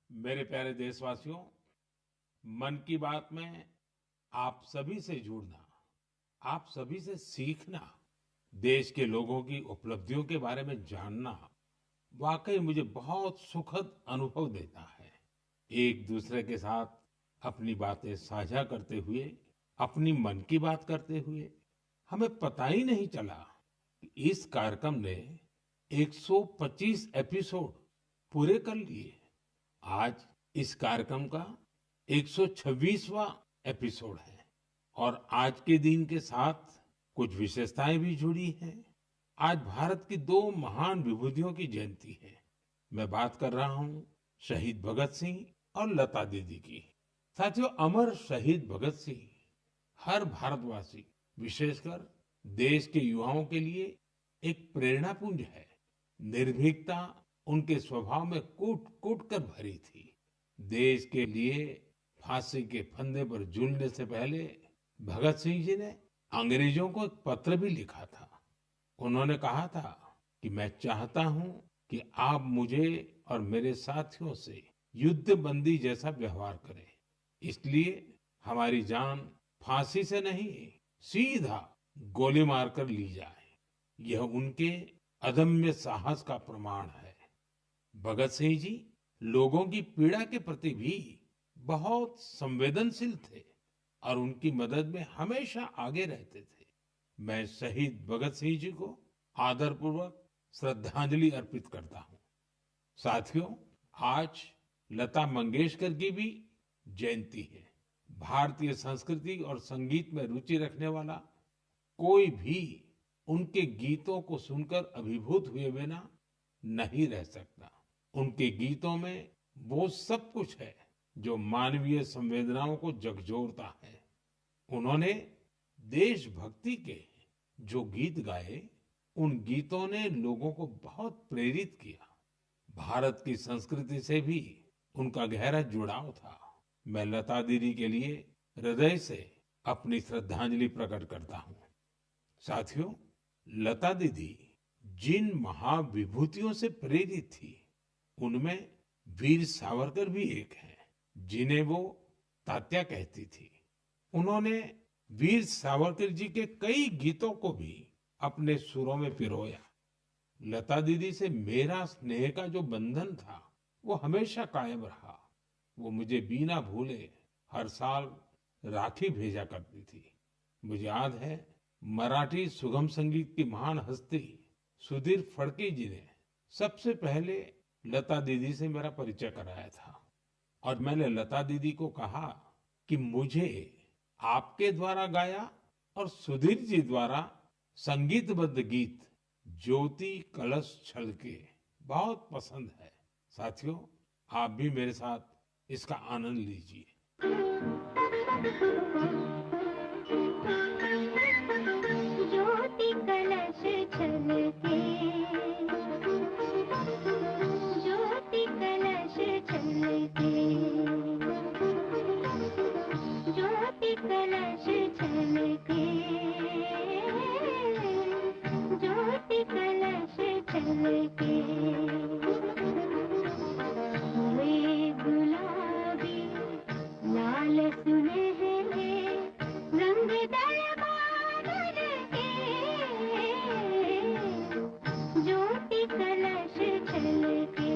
मेरे प्यारे देशवासियों, मन की बात में आप सभी से जुड़ना, आप सभी से सीखना, देश के लोगों की उपलब्धियों के बारे में जानना वाकई मुझे बहुत सुखद अनुभव देता है। एक दूसरे के साथ अपनी बातें साझा करते हुए, अपनी मन की बात करते हुए हमें पता ही नहीं चला कि इस कार्यक्रम ने 125 एपिसोड पूरे कर लिए। आज इस कार्यक्रम का 126वां एपिसोड है और आज के दिन के साथ कुछ विशेषताएं भी जुड़ी हैं। आज भारत की दो महान विभूतियों की जयंती है। मैं बात कर रहा हूं शहीद भगत सिंह और लता दीदी की। साथियों, अमर शहीद भगत सिंह हर भारतवासी, विशेषकर देश के युवाओं के लिए एक प्रेरणा पुंज है। निर्भीकता उनके स्वभाव में कूट कूट कर भरी थी। देश के लिए फांसी के फंदे पर झूलने से पहले भगत सिंह जी ने अंग्रेजों को एक पत्र भी लिखा था। उन्होंने कहा था कि मैं चाहता हूं कि आप मुझे और मेरे साथियों से युद्ध बंदी जैसा व्यवहार करें। इसलिए हमारी जान फांसी से नहीं, सीधा गोली मारकर ली जाए। यह उनके अदम्य साहस का प्रमाण है। भगत सिंह जी लोगों की पीड़ा के प्रति भी बहुत संवेदनशील थे और उनकी मदद में हमेशा आगे रहते थे। मैं शहीद भगत सिंह जी को आदरपूर्वक श्रद्धांजलि अर्पित करता हूं। साथियों, आज लता मंगेशकर की भी जयंती है। भारतीय संस्कृति और संगीत में रुचि रखने वाला कोई भी उनके गीतों को सुनकर अभिभूत हुए बिना नहीं रह सकता। उनके गीतों में वो सब कुछ है जो मानवीय संवेदनाओं को झकझोरता है। उन्होंने देशभक्ति के जो गीत गाए, उन गीतों ने लोगों को बहुत प्रेरित किया। भारत की संस्कृति से भी उनका गहरा जुड़ाव था। मैं लता दीदी के लिए हृदय से अपनी श्रद्धांजलि प्रकट करता हूँ। साथियों, लता दीदी जिन महाविभूतियों से प्रेरित थी, उनमें वीर सावरकर भी एक है, जिन्हें वो तात्या कहती थी। उन्होंने वीर सावरकर जी के कई गीतों को भी अपने सुरों में पिरोया। लता दीदी से मेरा स्नेह का जो बंधन था, वो हमेशा कायम रहा। वो मुझे बिना भूले हर साल राखी भेजा करती थी। मुझे याद है, मराठी सुगम संगीत की महान हस्ती सुधीर फडके जी ने सबसे पहले लता दीदी से मेरा परिचय कराया था और मैंने लता दीदी को कहा कि मुझे आपके द्वारा गाया और सुधीर जी द्वारा संगीतबद्ध गीत ज्योति कलश छलके बहुत पसंद है। साथियों, आप भी मेरे साथ इसका आनंद लीजिए। ज्योति कलश छलके, ज्योति कलश छलके, ज्योति कलश छलके, ज्योति कलश छलके। वे गुलाबी लाल सुनहरे रंग दरबार के, ज्योति कलश छलके।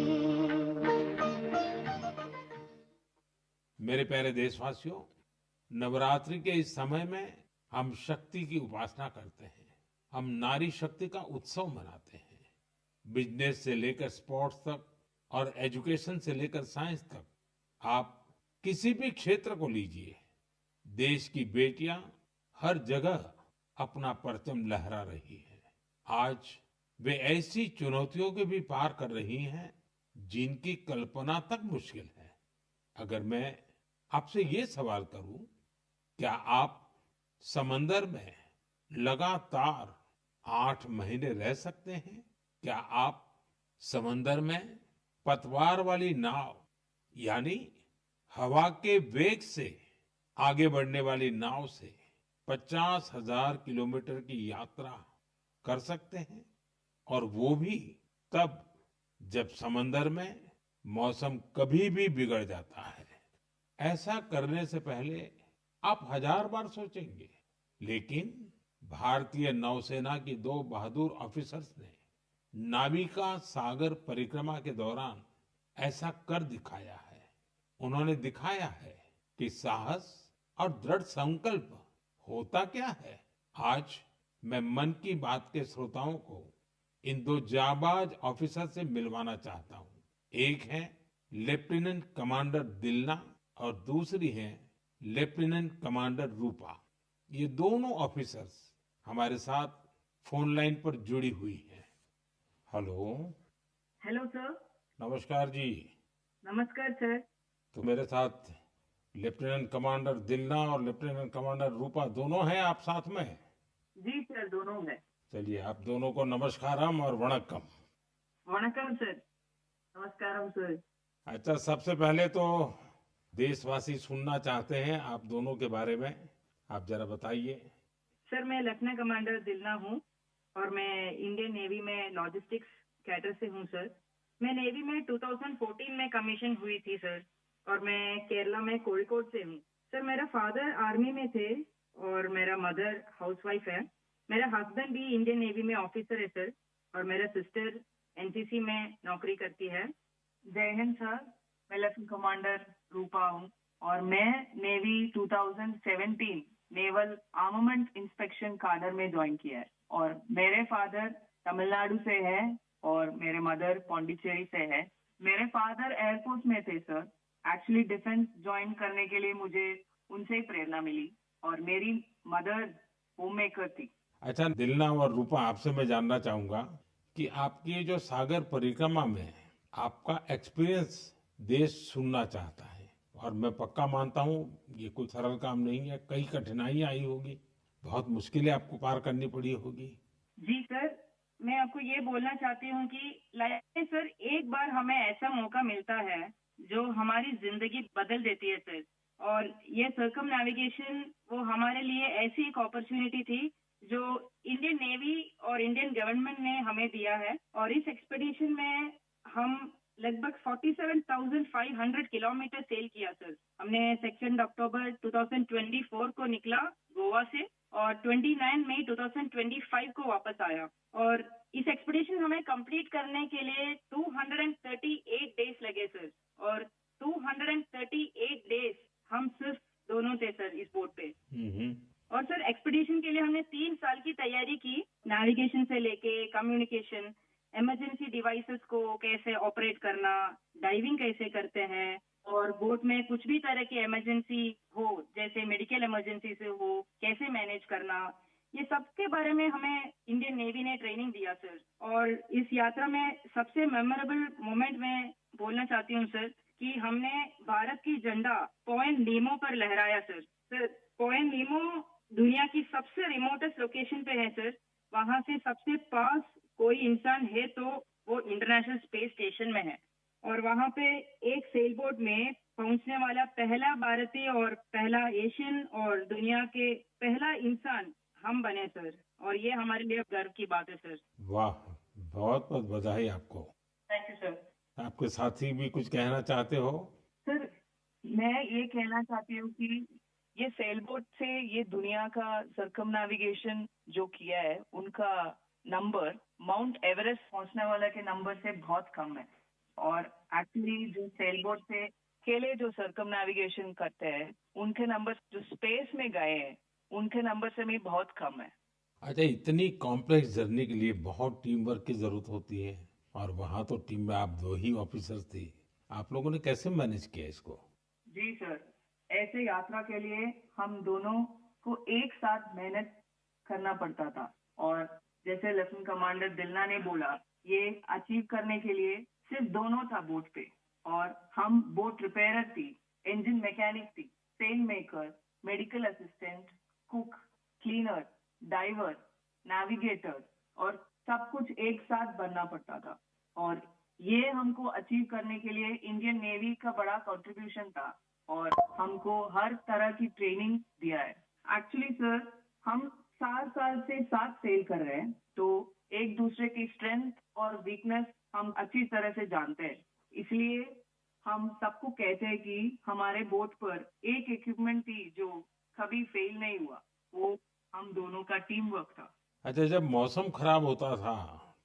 मेरे प्यारे देशवासियों, नवरात्रि के इस समय में हम शक्ति की उपासना करते हैं। हम नारी शक्ति का उत्सव मनाते हैं। बिजनेस से लेकर स्पोर्ट्स तक और एजुकेशन से लेकर साइंस तक, आप किसी भी क्षेत्र को लीजिए, देश की बेटियां हर जगह अपना परचम लहरा रही है। आज वे ऐसी चुनौतियों के भी पार कर रही हैं जिनकी कल्पना तक मुश्किल है। अगर मैं आपसे ये सवाल करूं, क्या आप समंदर में लगातार 8 महीने रह सकते हैं? क्या आप समंदर में पतवार वाली नाव यानी हवा के वेग से आगे बढ़ने वाली नाव से 50,000 किलोमीटर की यात्रा कर सकते हैं और वो भी तब जब समंदर में मौसम कभी भी बिगड़ जाता है। ऐसा करने से पहले आप हजार बार सोचेंगे, लेकिन भारतीय नौसेना की दो बहादुर ऑफिसर्स ने नाविका सागर परिक्रमा के दौरान ऐसा कर दिखाया है। उन्होंने दिखाया है कि साहस और दृढ़ संकल्प होता क्या है। आज मैं मन की बात के श्रोताओं को इन दो जाबाज ऑफिसर से मिलवाना चाहता हूँ। एक है लेफ्टिनेंट कमांडर दिलना और दूसरी है लेफ्टिनेंट कमांडर रूपा। ये दोनों ऑफिसर्स हमारे साथ फोन लाइन पर जुड़ी हुई हैं। हेलो। Hello sir. नमस्कार जी। नमस्कार सर। तो मेरे साथ लेफ्टिनेंट कमांडर दिलना और लेफ्टिनेंट कमांडर रूपा दोनों हैं आप साथ में? जी सर, दोनों है। चलिए आप दोनों को नमस्कारम और वणक्कम। वणक्कम सर। नमस्कारम सर। अच्छा, सबसे पहले तो देशवासी सुनना चाहते हैं आप दोनों के बारे में, आप जरा बताइए। सर मैं लेफ्टिनेंट कमांडर दिलना हूँ और मैं इंडियन नेवी में लॉजिस्टिक्स कैडर से हूँ सर। मैं नेवी में 2014 में कमीशन हुई थी सर और मैं केरला में कोझिकोड से हूँ। सर मेरा फादर आर्मी में थे और मेरा मदर हाउसवाइफ है। मेरा हस्बैंड भी इंडियन नेवी में ऑफिसर है सर और मेरा सिस्टर एनसीसी में नौकरी करती है। जय हिंद सर। मैं लेफ्टिनेंट कमांडर रूपा हूँ और मैं navy 2017 naval armament inspection cadre में ज्वाइन किया है और मेरे फादर तमिलनाडु से है और मेरे मदर पौंडीचेरी से है। मेरे फादर एयरफोर्स में थे सर। एक्चुअली डिफेंस ज्वाइन करने के लिए मुझे उनसे ही प्रेरणा मिली और मेरी मदर होम मेकर थी। अच्छा दिलना और रूपा, आपसे मैं जानना चाहूंगा कि आपकी ये जो सागर परिक्रमा में आपका एक्सपीरियंस देश सुनना चाहता है और मैं पक्का मानता हूँ ये कोई सरल काम नहीं है, कई कठिनाइयां आई होगी, बहुत मुश्किलें आपको पार करनी पड़ी होगी। जी सर, मैं आपको ये बोलना चाहती हूँ कि लाइफ में सर एक बार हमें ऐसा मौका मिलता है जो हमारी जिंदगी बदल देती है सर। और ये सर्कम नेविगेशन वो हमारे लिए ऐसी एक अपॉर्चुनिटी थी जो इंडियन नेवी और इंडियन गवर्नमेंट ने हमें दिया है। और इस एक्सपेडिशन में हम लगभग 47,500 किलोमीटर सेल किया सर। हमने 2 अक्टूबर 2024 को निकला गोवा से और 29 मई 2025 को वापस आया। और इस एक्सपेडिशन हमें कंप्लीट करने के लिए 238 डेज लगे सर और 238 डेज हम सिर्फ दोनों थे सर इस बोट पे। और सर एक्सपेडिशन के लिए हमने 3 साल की तैयारी की, नेविगेशन से लेके कम्युनिकेशन, इमरजेंसी डिवाइसेस को कैसे ऑपरेट करना, डाइविंग कैसे करते हैं और बोट में कुछ भी तरह की इमरजेंसी हो जैसे मेडिकल इमरजेंसी से हो कैसे मैनेज करना, ये सब के बारे में हमें इंडियन नेवी ने ट्रेनिंग दिया सर। और इस यात्रा में सबसे मेमोरेबल मोमेंट में बोलना चाहती हूँ सर कि हमने भारत की झंडा पॉइंट नीमो पर लहराया सर। सर पॉइंट नीमो दुनिया की सबसे रिमोटेस्ट लोकेशन पे है सर। वहाँ से सबसे पास कोई इंसान है तो वो इंटरनेशनल स्पेस स्टेशन में है और वहाँ पे एक सेल बोट में पहुंचने वाला पहला भारतीय और पहला एशियन और दुनिया के पहला इंसान हम बने सर। और ये हमारे लिए गर्व की बात है सर। वाह, बहुत बहुत बधाई आपको। Thank you sir. आपके साथी भी कुछ कहना चाहते हो? सर मैं ये कहना चाहती हूँ कि ये सेल बोट से ये दुनिया का सर्कम नेविगेशन जो किया है उनका नंबर माउंट एवरेस्ट पहुंचने वाला के नंबर से बहुत कम है। और एक्चुअली जो सेल बोट से अकेले जो सर्कम नेविगेशन करते हैं उनके नंबर जो स्पेस में गए हैं उनके नंबर से भी बहुत कम है। अच्छा, इतनी कॉम्प्लेक्स जर्नी के लिए बहुत टीम वर्क की जरूरत होती है और वहां तो टीम में आप दो ही ऑफिसर्स थे, आप लोगों ने कैसे मैनेज किया इसको? जी सर, ऐसे यात्रा के लिए हम दोनों को एक साथ मेहनत करना पड़ता था और जैसे लेफ्टिनेंट कमांडर दिलना ने बोला ये अचीव करने के लिए सिर्फ दोनों था बोट पे और हम बोट रिपेयरर थी, इंजन मैकेनिक थी, sail maker, medical assistant, cook, cleaner, diver, navigator और सब कुछ एक साथ बनना पड़ता था। और ये हमको अचीव करने के लिए इंडियन नेवी का बड़ा कंट्रीब्यूशन था और हमको हर तरह की ट्रेनिंग दिया है। एक्चुअली सर, हम 4 साल से साथ सेल कर रहे हैं, तो एक दूसरे की स्ट्रेंथ और वीकनेस हम अच्छी तरह से जानते हैं। इसलिए हम सबको कहते हैं कि हमारे बोट पर एक इक्विपमेंट थी जो कभी फेल नहीं हुआ, वो हम दोनों का टीम वर्क था। अच्छा, जब मौसम खराब होता था,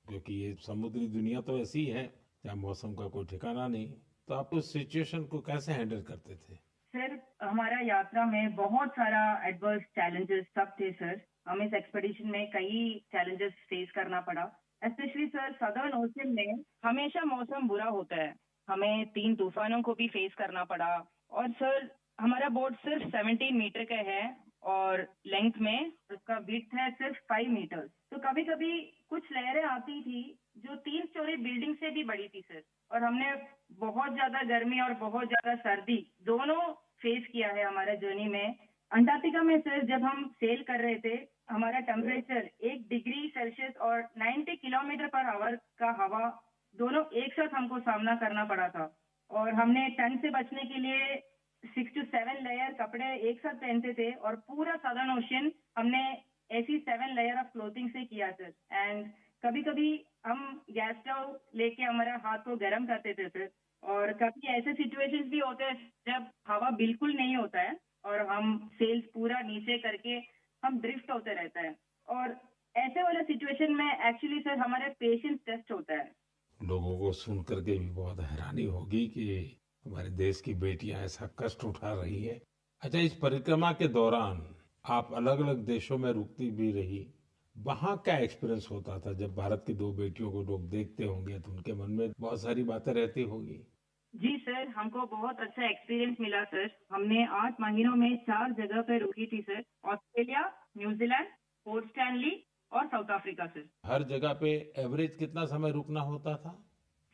क्योंकि ये समुद्री दुनिया तो ऐसी है जहाँ मौसम का कोई ठिकाना नहीं, तो आप उस सिचुएशन को कैसे हैंडल करते थे? सर, हमारा यात्रा में बहुत सारा एडवर्स चैलेंजेस सब थे सर। हम इस एक्सपेडिशन में कई चैलेंजेस फेस करना पड़ा। स्पेशली सर, सदर्न ओशन में हमेशा मौसम बुरा होता है। हमें 3 तूफानों को भी फेस करना पड़ा। और सर, हमारा बोट सिर्फ 17 मीटर का है और लेंथ में उसका विड्थ है सिर्फ 5 मीटर। तो कभी कभी कुछ लहरें आती थी जो 3 स्टोरी बिल्डिंग से भी बड़ी थी सर। और हमने बहुत ज्यादा गर्मी और बहुत ज्यादा सर्दी दोनों फेस किया है हमारे जर्नी में। अंटार्कटिका में सर, जब हम सेल कर रहे थे, हमारा टेम्परेचर 1 डिग्री सेल्सियस और 90 किलोमीटर पर आवर का हवा दोनों एक साथ हमको सामना करना पड़ा था। और हमने ठंड से बचने के लिए 6 to 7 लेयर कपड़े एक साथ पहनते थे और पूरा सदर्न ओशन हमने ऐसी 7 लेयर ऑफ क्लोथिंग से किया सर। एंड कभी कभी हम गैस स्टोव लेके हमारा हाथ को गर्म करते थे सर। और कभी ऐसे सिचुएशंस भी होते हैं जब हवा बिल्कुल नहीं होता है और हम सेल्स पूरा नीचे करके हम ड्रिफ्ट होते रहता है। और ऐसे वाले सिचुएशन में एक्चुअली सर हमारे पेशेंस टेस्ट होता है। लोगों को सुन करके भी बहुत हैरानी होगी कि हमारे देश की बेटियां ऐसा कष्ट उठा रही है। अच्छा, इस परिक्रमा के दौरान आप अलग अलग देशों में रुकती भी रही, वहाँ क्या एक्सपीरियंस होता था? जब भारत की 2 बेटियों को लोग देखते होंगे तो उनके मन में बहुत सारी बातें रहती होगी। जी सर, हमको बहुत अच्छा एक्सपीरियंस मिला सर। हमने 8 महीनों में 4 जगह पे रुकी थी sir. Australia, New Zealand, port Stanley और साउथ अफ्रीका सर। हर जगह पे एवरेज कितना समय रुकना होता था?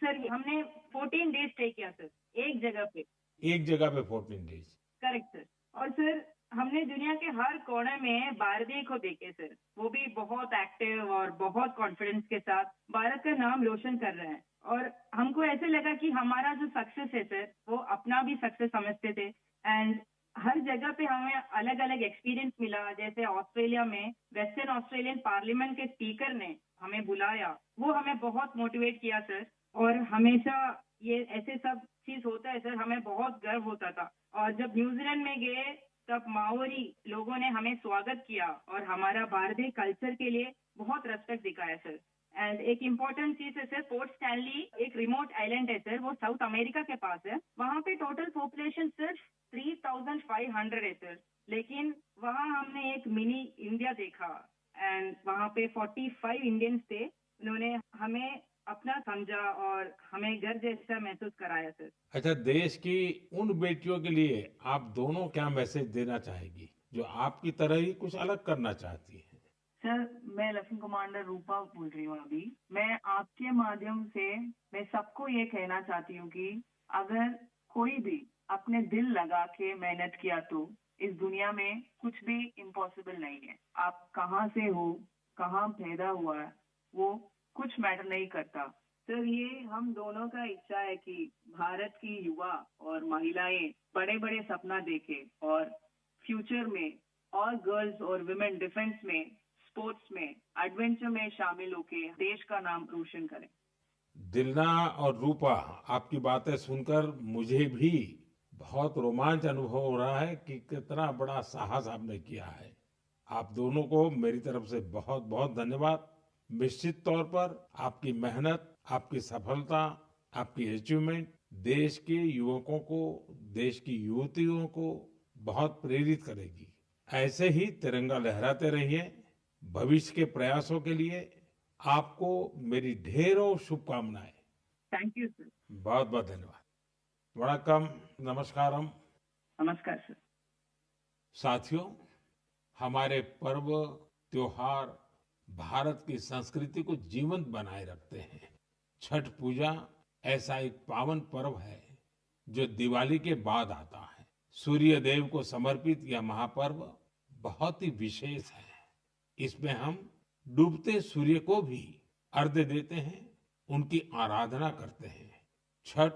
सर, हमने 14 डेज स्टे किया सर, एक जगह पे। एक जगह पे 14 डेज? Correct sir. और सर, हमने दुनिया के हर कोने में भारतीय को देखे सर। वो भी बहुत एक्टिव और बहुत कॉन्फिडेंस के साथ भारत का नाम रोशन कर रहे हैं। और हमको ऐसे लगा कि हमारा जो सक्सेस है सर, वो अपना भी सक्सेस समझते थे। एंड हर जगह पे हमें अलग अलग एक्सपीरियंस मिला। जैसे ऑस्ट्रेलिया में वेस्टर्न ऑस्ट्रेलियन पार्लियामेंट के स्पीकर ने हमें बुलाया, वो हमें बहुत मोटिवेट किया सर। और हमेशा ये ऐसे सब चीज होता है सर, हमें बहुत गर्व होता था। और जब न्यूजीलैंड में गए तब माओरी लोगों ने हमें स्वागत किया और हमारा भारतीय कल्चर के लिए बहुत रेस्पेक्ट दिखाया सर। एंड एक इम्पोर्टेंट चीज है सर, पोर्ट स्टैनली एक रिमोट आइलैंड है सर, वो साउथ अमेरिका के पास है। वहाँ पे टोटल पॉपुलेशन सिर्फ 3500 है सर। लेकिन वहाँ हमने एक मिनी इंडिया देखा एंड वहाँ पे 45 इंडियंस थे। उन्होंने हमें अपना समझा और हमें घर जैसा महसूस कराया सर। अच्छा, देश की उन बेटियों के लिए आप दोनों क्या मैसेज देना चाहेगी जो आपकी तरह ही कुछ अलग करना चाहती हैं? सर, मैं लेफ्टिनेंट कमांडर रूपा बोल रही हूँ अभी। मैं आपके माध्यम से मैं सबको ये कहना चाहती हूँ कि अगर कोई भी अपने दिल लगा के मेहनत किया तो इस दुनिया में कुछ भी इम्पॉसिबल नहीं है। आप कहाँ से हो, कहाँ पैदा हुआ है, वो कुछ मैटर नहीं करता। सर, ये हम दोनों का इच्छा है कि भारत की युवा और महिलाएं बड़े बड़े सपना देखें और फ्यूचर में और गर्ल्स और विमेन डिफेंस में, स्पोर्ट्स में, एडवेंचर में शामिल होके देश का नाम रोशन करें। दिलना और रूपा, आपकी बातें सुनकर मुझे भी बहुत रोमांच अनुभव हो रहा है कि कितना बड़ा साहस आपने किया है। आप दोनों को मेरी तरफ से बहुत बहुत धन्यवाद। निश्चित तौर पर आपकी मेहनत, आपकी सफलता, आपकी अचीवमेंट देश के युवकों को, देश की युवतियों को बहुत प्रेरित करेगी। ऐसे ही तिरंगा लहराते रहिए। भविष्य के प्रयासों के लिए आपको मेरी ढेरों शुभकामनाएं। Thank you sir. बहुत बहुत धन्यवाद। वणक्कम, नमस्कारम। नमस्कार सर। साथियों, हमारे पर्व त्योहार भारत की संस्कृति को जीवंत बनाए रखते हैं। छठ पूजा ऐसा एक पावन पर्व है जो दिवाली के बाद आता है। सूर्य देव को समर्पित यह महापर्व बहुत ही विशेष है। इसमें हम डूबते सूर्य को भी अर्घ्य देते हैं, उनकी आराधना करते हैं। छठ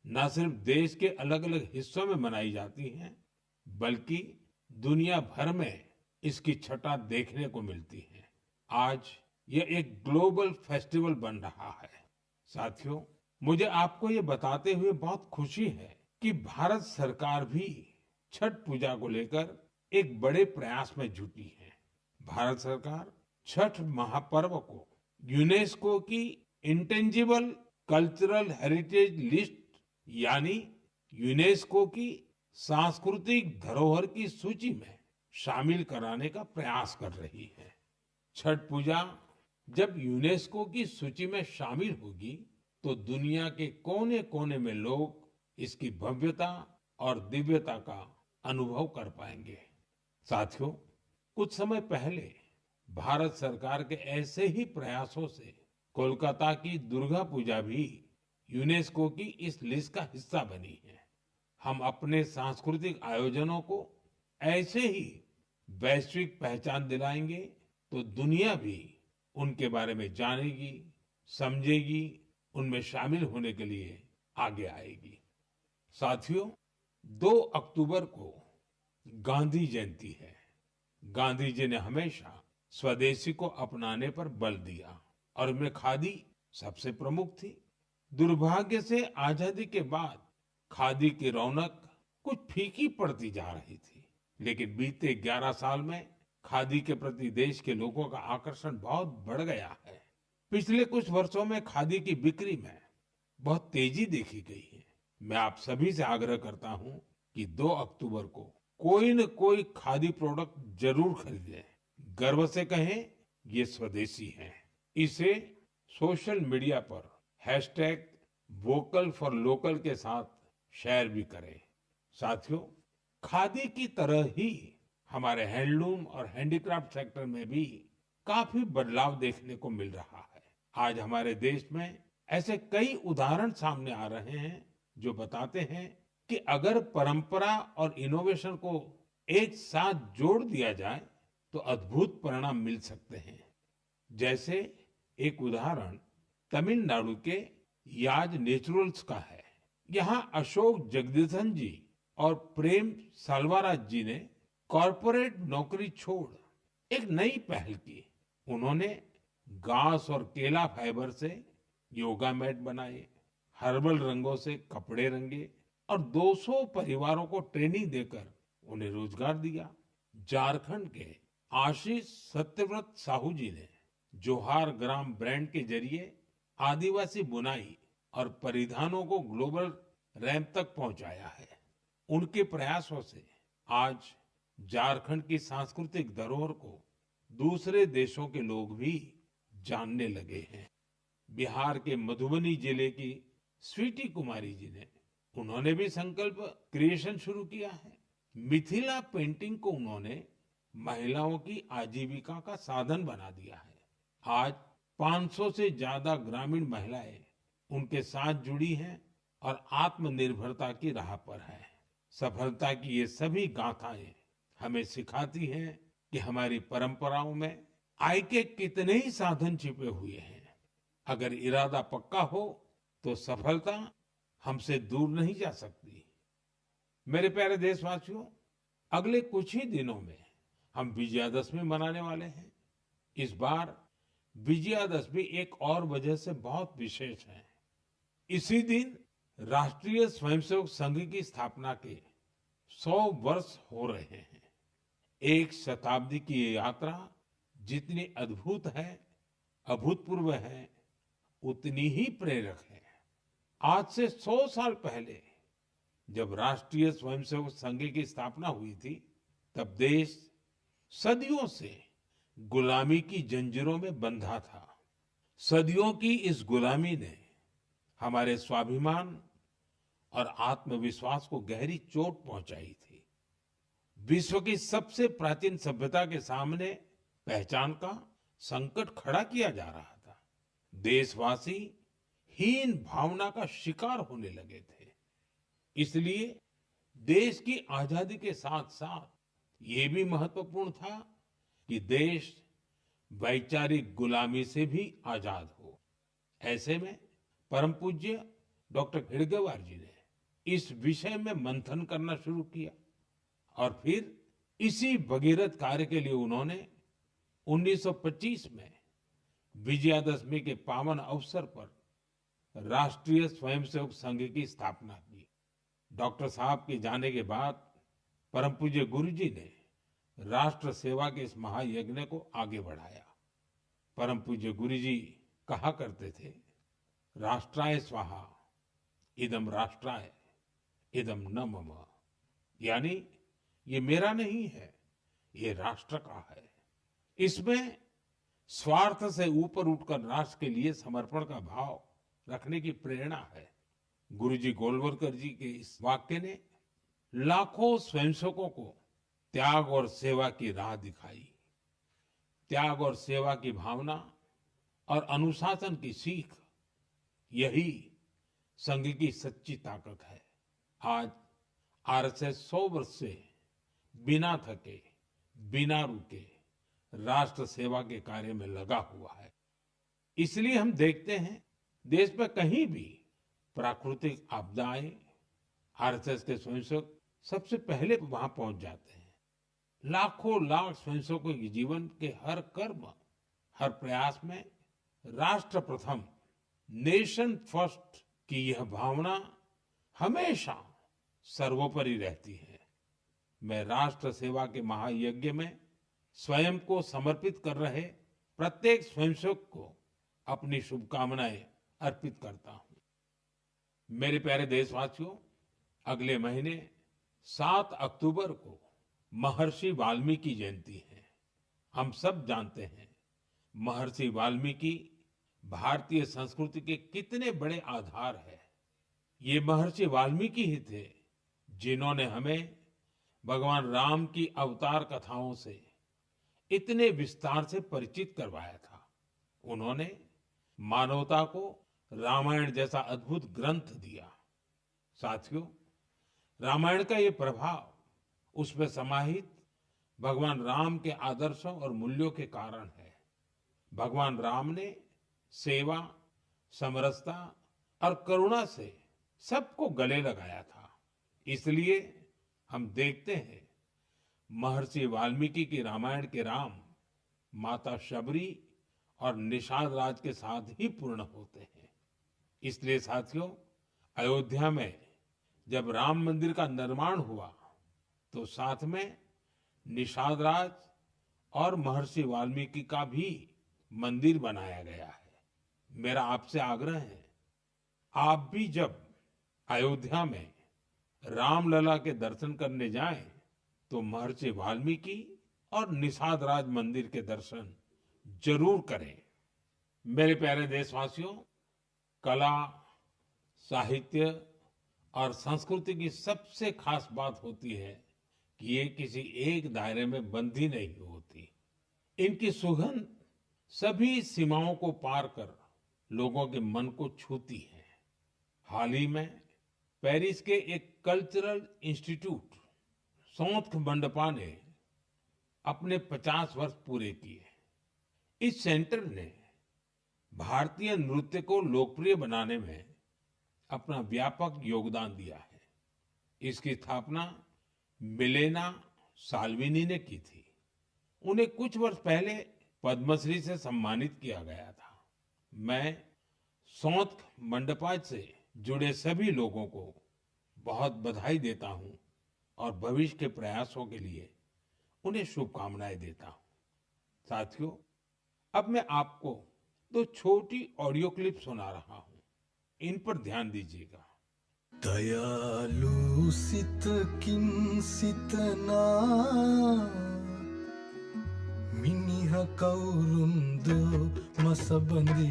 न सिर्फ देश के अलग अलग हिस्सों में मनाई जाती है, बल्कि दुनिया भर में इसकी छठा देखने को मिलती है। आज यह एक ग्लोबल फेस्टिवल बन रहा है। साथियों, मुझे आपको ये बताते हुए बहुत खुशी है कि भारत सरकार भी छठ पूजा को लेकर एक बड़े प्रयास में जुटी है। भारत सरकार छठ महापर्व को यूनेस्को की इंटेंजिबल कल्चरल हेरिटेज लिस्ट यानी यूनेस्को की सांस्कृतिक धरोहर की सूची में शामिल कराने का प्रयास कर रही है। छठ पूजा जब यूनेस्को की सूची में शामिल होगी तो दुनिया के कोने-कोने में लोग इसकी भव्यता और दिव्यता का अनुभव कर पाएंगे। साथियों, कुछ समय पहले भारत सरकार के ऐसे ही प्रयासों से कोलकाता की दुर्गा पूजा भी यूनेस्को की इस लिस्ट का हिस्सा बनी है। हम अपने सांस्कृतिक आयोजनों को ऐसे ही वैश्विक पहचान दिलाएंगे तो दुनिया भी उनके बारे में जानेगी, समझेगी, उनमें शामिल होने के लिए आगे आएगी। साथियों, 2 अक्टूबर को गांधी जयंती है। गांधी जी ने हमेशा स्वदेशी को अपनाने पर बल दिया और उनमें खादी सबसे प्रमुख थी। दुर्भाग्य से आजादी के बाद खादी की रौनक कुछ फीकी पड़ती जा रही थी, लेकिन बीते 11 साल में खादी के प्रति देश के लोगों का आकर्षण बहुत बढ़ गया है। पिछले कुछ वर्षों में खादी की बिक्री में बहुत तेजी देखी गई है। मैं आप सभी से आग्रह करता हूं कि 2 अक्टूबर को कोई न कोई खादी प्रोडक्ट जरूर खरीदें। गर्व से कहें, ये स्वदेशी है। इसे सोशल मीडिया पर #वोकल फॉर लोकल के साथ शेयर भी करें। साथियों, खादी की तरह ही हमारे हैंडलूम और हैंडीक्राफ्ट सेक्टर में भी काफी बदलाव देखने को मिल रहा है। आज हमारे देश में ऐसे कई उदाहरण सामने आ रहे हैं जो बताते हैं कि अगर परंपरा और इनोवेशन को एक साथ जोड़ दिया जाए तो अद्भुत परिणाम मिल सकते हैं। जैसे एक उदाहरण तमिलनाडु के याज नेचुरल्स का है। यहाँ अशोक जगदीशन जी और प्रेम साल्वाराज जी ने कॉर्पोरेट नौकरी छोड़ एक नई पहल की। उन्होंने घास और केला फाइबर से योगा मैट बनाए, हर्बल रंगों से कपड़े रंगे और 200 परिवारों को ट्रेनिंग देकर उन्हें रोजगार दिया। झारखंड के आशीष सत्यव्रत साहू जी ने जोहार ग्राम ब्रांड के जरिए आदिवासी बुनाई और परिधानों को ग्लोबल रैंप तक पहुंचाया है। उनके प्रयासों से आज झारखंड की सांस्कृतिक धरोहर को दूसरे देशों के लोग भी जानने लगे हैं। बिहार के मधुबनी जिले की स्वीटी कुमारी जी ने उन्होंने भी संकल्प क्रिएशन शुरू किया है। मिथिला पेंटिंग को उन्होंने महिलाओं की आजीविका का साधन बना दिया है। आज 500 से ज्यादा ग्रामीण महिलाएं उनके साथ जुड़ी हैं और आत्मनिर्भरता की राह पर है। सफलता की ये सभी गाथाएं हमें सिखाती हैं कि हमारी परंपराओं में आय के कितने ही साधन छिपे हुए हैं। अगर इरादा पक्का हो तो सफलता हमसे दूर नहीं जा सकती। मेरे प्यारे देशवासियों, अगले कुछ ही दिनों में हम विजयादशमी मनाने वाले हैं। इस बार विजयादशमी एक और वजह से बहुत विशेष है। इसी दिन राष्ट्रीय स्वयंसेवक संघ की स्थापना के 100 वर्ष हो रहे हैं। एक शताब्दी की ये यात्रा जितनी अद्भुत है, अभूतपूर्व है, उतनी ही प्रेरक है। आज से 100 साल पहले जब राष्ट्रीय स्वयंसेवक संघ की स्थापना हुई थी, तब देश सदियों से गुलामी की जंजीरों में बंधा था। सदियों की इस गुलामी ने हमारे स्वाभिमान और आत्मविश्वास को गहरी चोट पहुंचाई थी। विश्व की सबसे प्राचीन सभ्यता के सामने पहचान का संकट खड़ा किया जा रहा था। देशवासी हीन भावना का शिकार होने लगे थे। इसलिए देश की आजादी के साथ साथ ये भी महत्वपूर्ण था कि देश वैचारिक गुलामी से भी आजाद हो। ऐसे में परम पूज्य डॉक्टर हेडगेवार जी ने इस विषय में मंथन करना शुरू किया और फिर इसी भगीरथ कार्य के लिए उन्होंने 1925 में विजयादशमी के पावन अवसर पर राष्ट्रीय स्वयंसेवक संघ की स्थापना की। डॉक्टर साहब के जाने के बाद परम पूज्य गुरु जी ने राष्ट्र सेवा के इस महायज्ञ को आगे बढ़ाया। परम पूज्य गुरु जी कहा करते थे, राष्ट्राय स्वाहा इदम राष्ट्राय इदम न मम, यानी ये मेरा नहीं है, ये राष्ट्र का है। इसमें स्वार्थ से ऊपर उठकर राष्ट्र के लिए समर्पण का भाव रखने की प्रेरणा है। गुरुजी गोलवलकर जी के इस वाक्य ने लाखों स्वयंसेवकों को त्याग और सेवा की राह दिखाई। त्याग और सेवा की भावना और अनुशासन की सीख, यही संघ की सच्ची ताकत है। आज आरएसएस 100 वर्ष से बिना थके, बिना रुके राष्ट्र सेवा के कार्य में लगा हुआ है। इसलिए हम देखते हैं देश में कहीं भी प्राकृतिक आपदाएं, आरएसएस के स्वयंसेवक सबसे पहले वहां पहुंच जाते हैं। लाखों लाख स्वयंसेवकों के जीवन के हर कर्म, हर प्रयास में राष्ट्र प्रथम, नेशन फर्स्ट की यह भावना हमेशा सर्वोपरि रहती है। मैं राष्ट्र सेवा के महायज्ञ में स्वयं को समर्पित कर रहे प्रत्येक स्वयंसेवक को अपनी शुभकामनाएं अर्पित करता हूं। मेरे प्यारे देशवासियों, अगले महीने 7 अक्टूबर को महर्षि वाल्मीकि जयंती है। हम सब जानते हैं महर्षि वाल्मीकि भारतीय संस्कृति के कितने बड़े आधार है। ये महर्षि वाल्मीकि ही थे जिन्होंने हमें भगवान राम की अवतार कथाओं से इतने विस्तार से परिचित करवाया था। उन्होंने मानवता को रामायण जैसा अद्भुत ग्रंथ दिया। साथियों, रामायण का ये प्रभाव उसमें समाहित भगवान राम के आदर्शों और मूल्यों के कारण है। भगवान राम ने सेवा, समरसता और करुणा से सबको गले लगाया था। इसलिए हम देखते हैं महर्षि वाल्मीकि की रामायण के राम माता शबरी और निषाद राज के साथ ही पूर्ण होते हैं। इसलिए साथियों, अयोध्या में जब राम मंदिर का निर्माण हुआ तो साथ में निषाद राज और महर्षि वाल्मीकि का भी मंदिर बनाया गया है। मेरा आपसे आग्रह है, आप भी जब अयोध्या में रामलला के दर्शन करने जाएं तो महर्षि वाल्मीकि और निषाद राज मंदिर के दर्शन जरूर करें। मेरे प्यारे देशवासियों, कला, साहित्य और संस्कृति की सबसे खास बात होती है कि ये किसी एक दायरे में बंधी नहीं होती। इनकी सुगंध सभी सीमाओं को पार कर लोगों के मन को छूती है। हाल ही में पेरिस के एक कल्चरल इंस्टीट्यूट सौंथ मंडपा ने अपने 50 वर्ष पूरे किए। इस सेंटर ने भारतीय नृत्य को लोकप्रिय बनाने में अपना व्यापक योगदान दिया है। इसकी स्थापना मिलेना साल्विनी ने की थी। उन्हें कुछ वर्ष पहले पद्मश्री से सम्मानित किया गया था। मैं सौंथ मंडपा से जुड़े सभी लोगों को बहुत बधाई देता हूं और भविष्य के प्रयासों के लिए उन्हें शुभकामनाएं देता हूं। साथियों, अब मैं आपको 2 छोटी ऑडियो क्लिप सुना रहा हूं। इन पर ध्यान दीजिएगा। दयालु सित किन सितना मिनिह कौरुंदो मसबंदे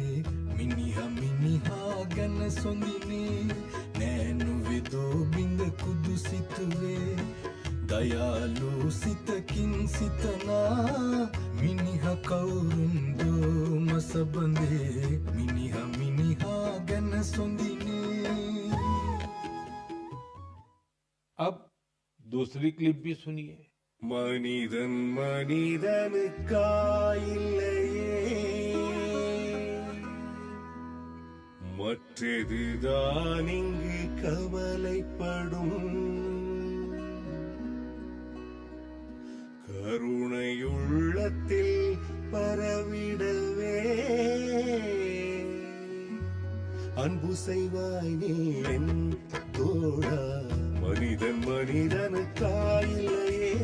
मिनिहा गन सोंदिने नैनु विदो बिंद कुदुसितुवे दयालु सित किन सितना मिनिह कौरुंदो मसबंदे मिनिहा गन सोंदिने। अब दूसरी क्लिप भी सुनिए। मनिदन मनिदन काइलये மற்றெதுதான் இங்கு கவலைப்படும் கருணையுள்ளத்தில் பரவிடவே அன்பு செய்வாய் நீ என் தோழா மனிதன் மனிதனுக்காயில்லையே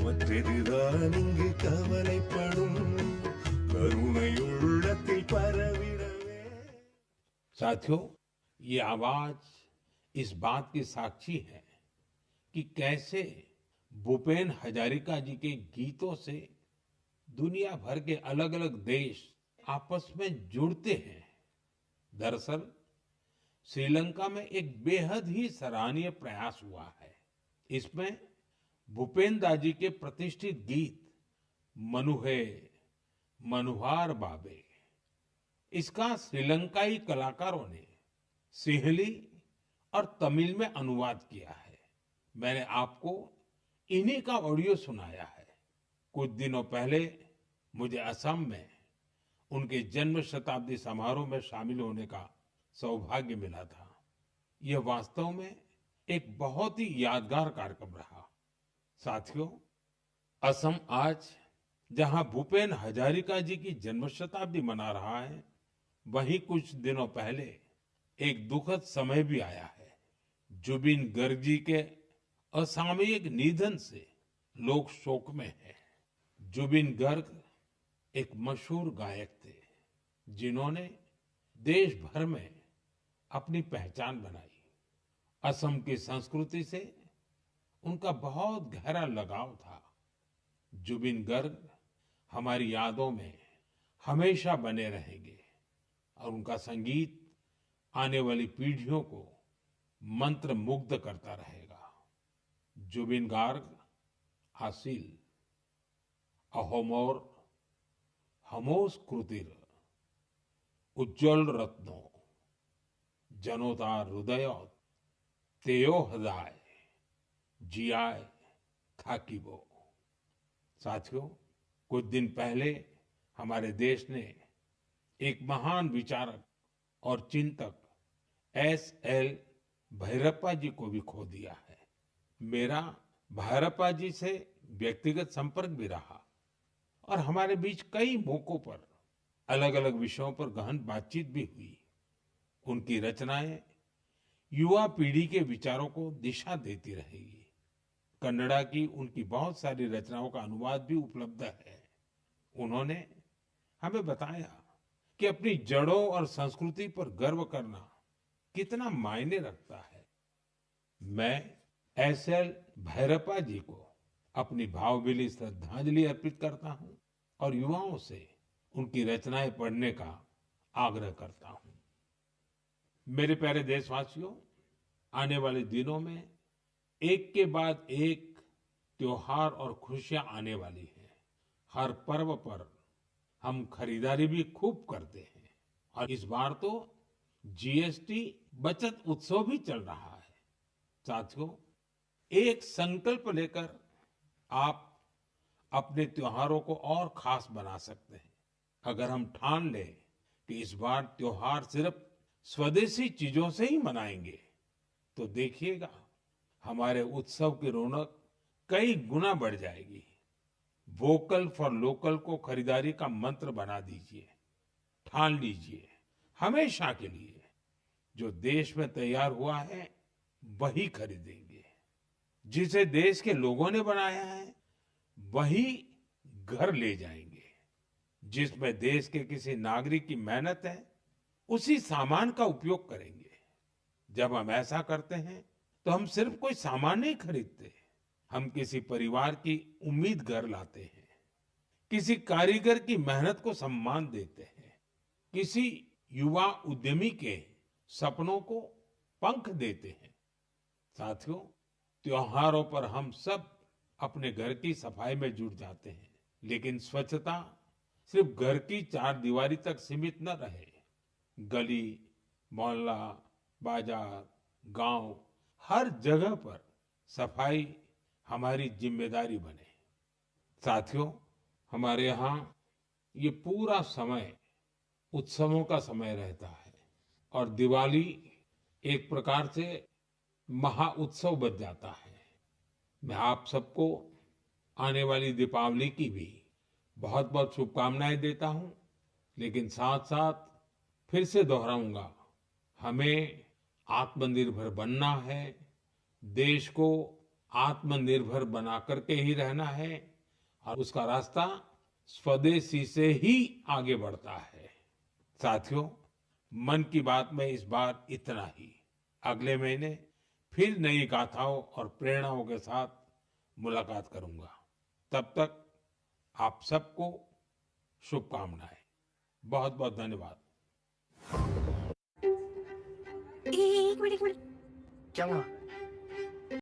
மற்றெதுதான் இங்கு கவலைப்படும் கருணையுள்ளத்தில் பரவிடவே साथियों, ये आवाज इस बात की साक्षी है कि कैसे भूपेन हजारिका जी के गीतों से दुनिया भर के अलग अलग देश आपस में जुड़ते हैं। दरअसल श्रीलंका में एक बेहद ही सराहनीय प्रयास हुआ है। इसमें भूपेन दाजी के प्रतिष्ठित गीत मनुहे मनुहार बाबे, इसका श्रीलंकाई कलाकारों ने सिंहली और तमिल में अनुवाद किया है। मैंने आपको इन्हीं का ऑडियो सुनाया है। कुछ दिनों पहले मुझे असम में उनके जन्म शताब्दी समारोह में शामिल होने का सौभाग्य मिला था। यह वास्तव में एक बहुत ही यादगार कार्यक्रम रहा। साथियों, असम आज जहां भूपेन हजारिका जी की जन्म शताब्दी मना रहा है, वहीं कुछ दिनों पहले एक दुखद समय भी आया है। जुबिन गर्ग जी के असामयिक निधन से लोग शोक में हैं। जुबिन गर्ग एक मशहूर गायक थे जिन्होंने देश भर में अपनी पहचान बनाई। असम की संस्कृति से उनका बहुत गहरा लगाव था। जुबिन गर्ग हमारी यादों में हमेशा बने रहेंगे और उनका संगीत आने वाली पीढ़ियों को मंत्र मुग्ध करता रहेगा। जुबिन गार्ग आसिल अहोमोर हमोस कृतिर उज्जवल रत्नो जनोतार हृदय तेयो हृदय जियाय थाकीबो। साथियों, कुछ दिन पहले हमारे देश ने एक महान विचारक और चिंतक S.L. भैरप्पा जी को भी खो दिया है। मेरा भैरप्पा जी से व्यक्तिगत संपर्क भी रहा और हमारे बीच कई मौकों पर अलग अलग विषयों पर गहन बातचीत भी हुई। उनकी रचनाएं युवा पीढ़ी के विचारों को दिशा देती रहेगी। कन्नड़ा की उनकी बहुत सारी रचनाओं का अनुवाद भी उपलब्ध है। उन्होंने हमें बताया कि अपनी जड़ों और संस्कृति पर गर्व करना कितना मायने रखता है। मैं S.L. भैरप्पा जी को अपनी भावभीनी श्रद्धांजलि अर्पित करता हूं और युवाओं से उनकी रचनाएं पढ़ने का आग्रह करता हूं। मेरे प्यारे देशवासियों, आने वाले दिनों में एक के बाद एक त्योहार और खुशियां आने वाली हैं। हर पर्व पर हम खरीदारी भी खूब करते हैं और इस बार तो GST बचत उत्सव भी चल रहा है। साथियों, एक संकल्प लेकर आप अपने त्योहारों को और खास बना सकते हैं। अगर हम ठान लें कि इस बार त्योहार सिर्फ स्वदेशी चीजों से ही मनाएंगे, तो देखिएगा हमारे उत्सव की रौनक कई गुना बढ़ जाएगी। वोकल फॉर लोकल को खरीदारी का मंत्र बना दीजिए। ठान लीजिए हमेशा के लिए जो देश में तैयार हुआ है वही खरीदेंगे। जिसे देश के लोगों ने बनाया है वही घर ले जाएंगे। जिसमें देश के किसी नागरिक की मेहनत है उसी सामान का उपयोग करेंगे। जब हम ऐसा करते हैं तो हम सिर्फ कोई सामान नहीं खरीदते, हम किसी परिवार की उम्मीद घर लाते हैं, किसी कारीगर की मेहनत को सम्मान देते हैं, किसी युवा उद्यमी के सपनों को पंख देते हैं। साथियों, त्योहारों पर हम सब अपने घर की सफाई में जुट जाते हैं, लेकिन स्वच्छता सिर्फ घर की चार दीवारी तक सीमित न रहे। गली, मोहल्ला, बाजार, गांव, हर जगह पर सफाई हमारी जिम्मेदारी बने। साथियों, हमारे यहाँ ये पूरा समय उत्सवों का समय रहता है। और दिवाली एक प्रकार से महाउत्सव बन जाता है। मैं आप सबको आने वाली दीपावली की भी बहुत बहुत शुभकामनाएं देता हूं, लेकिन साथ साथ फिर से दोहराऊंगा, हमें आत्मनिर्भर बनना है, देश को आत्मनिर्भर बना करके ही रहना है और उसका रास्ता स्वदेशी से ही आगे बढ़ता है। साथियों, मन की बात में इस बार इतना ही। अगले महीने फिर नई गाथाओं और प्रेरणाओं के साथ मुलाकात करूंगा। तब तक आप सबको शुभकामनाएं। बहुत बहुत धन्यवाद। एक मिनट क्या हुआ?